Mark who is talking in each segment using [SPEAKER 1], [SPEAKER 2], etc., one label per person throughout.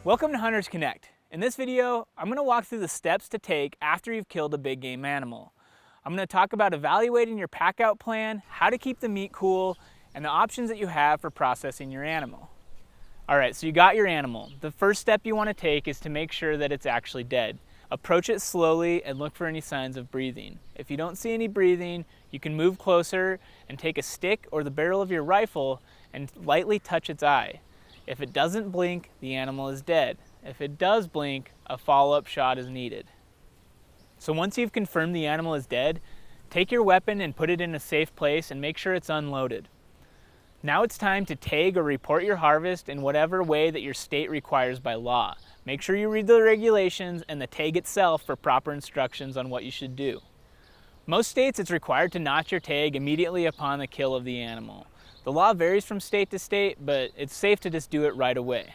[SPEAKER 1] Welcome to Hunters Connect. In this video, I'm going to walk through the steps to take after you've killed a big game animal. I'm going to talk about evaluating your pack-out plan, how to keep the meat cool, and the options that you have for processing your animal. Alright, so you got your animal. The first step you want to take is to make sure that it's actually dead. Approach it slowly and look for any signs of breathing. If you don't see any breathing, you can move closer and take a stick or the barrel of your rifle and lightly touch its eye. If it doesn't blink, the animal is dead. If it does blink, a follow-up shot is needed. So once you've confirmed the animal is dead, take your weapon and put it in a safe place and make sure it's unloaded. Now it's time to tag or report your harvest in whatever way that your state requires by law. Make sure you read the regulations and the tag itself for proper instructions on what you should do. Most states it's required to notch your tag immediately upon the kill of the animal. The law varies from state to state, but it's safe to just do it right away.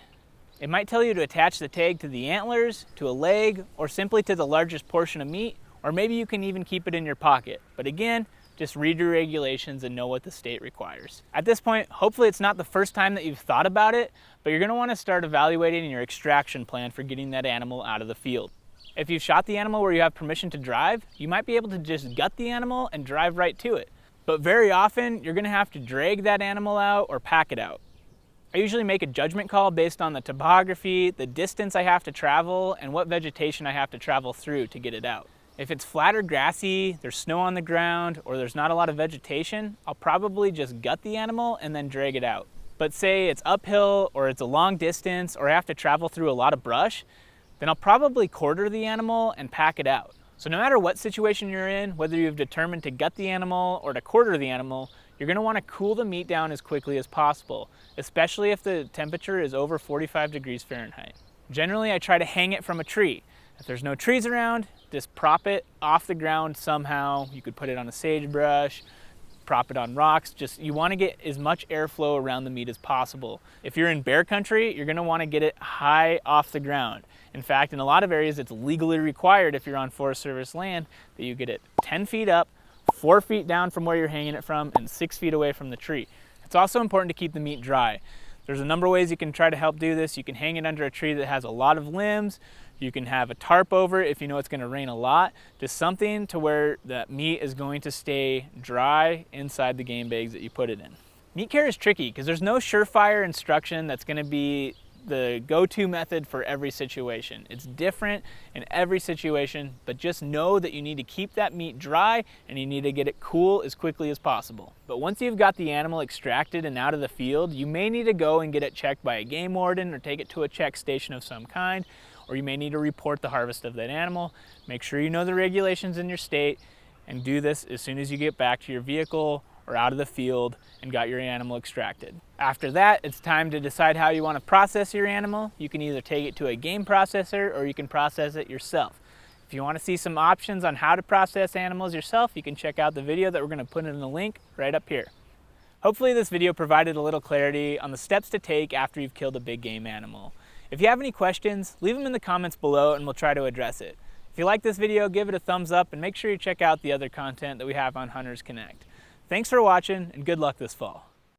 [SPEAKER 1] It might tell you to attach the tag to the antlers, to a leg, or simply to the largest portion of meat, or maybe you can even keep it in your pocket. But again, just read your regulations and know what the state requires. At this point, hopefully it's not the first time that you've thought about it, but you're going to want to start evaluating your extraction plan for getting that animal out of the field. If you've shot the animal where you have permission to drive, you might be able to just gut the animal and drive right to it. But very often, you're going to have to drag that animal out or pack it out. I usually make a judgment call based on the topography, the distance I have to travel, and what vegetation I have to travel through to get it out. If it's flat or grassy, there's snow on the ground, or there's not a lot of vegetation, I'll probably just gut the animal and then drag it out. But say it's uphill, or it's a long distance, or I have to travel through a lot of brush, then I'll probably quarter the animal and pack it out. So no matter what situation you're in, whether you've determined to gut the animal or to quarter the animal, you're going to want to cool the meat down as quickly as possible, especially if the temperature is over 45 degrees Fahrenheit. Generally, I try to hang it from a tree. If there's no trees around, just prop it off the ground somehow. You could put it on a sagebrush, prop it on rocks. You want to get as much airflow around the meat as possible. If you're in bear country, you're going to want to get it high off the ground. In fact, in a lot of areas, it's legally required if you're on Forest Service land that you get it 10 feet up, 4 feet down from where you're hanging it from, and 6 feet away from the tree. It's also important to keep the meat dry. There's a number of ways you can try to help do this. You can hang it under a tree that has a lot of limbs. You can have a tarp over it if you know it's going to rain a lot. Just something to where that meat is going to stay dry inside the game bags that you put it in. Meat care is tricky because there's no surefire instruction that's going to be the go-to method for every situation. It's different in every situation, but just know that you need to keep that meat dry and you need to get it cool as quickly as possible. But once you've got the animal extracted and out of the field, you may need to go and get it checked by a game warden or take it to a check station of some kind, or you may need to report the harvest of that animal. Make sure you know the regulations in your state and do this as soon as you get back to your vehicle or out of the field and got your animal extracted. After that, it's time to decide how you want to process your animal. You can either take it to a game processor or you can process it yourself. If you want to see some options on how to process animals yourself, you can check out the video that we're going to put in the link right up here. Hopefully this video provided a little clarity on the steps to take after you've killed a big game animal. If you have any questions, leave them in the comments below and we'll try to address it. If you like this video, give it a thumbs up and make sure you check out the other content that we have on Hunters Connect. Thanks for watching and good luck this fall.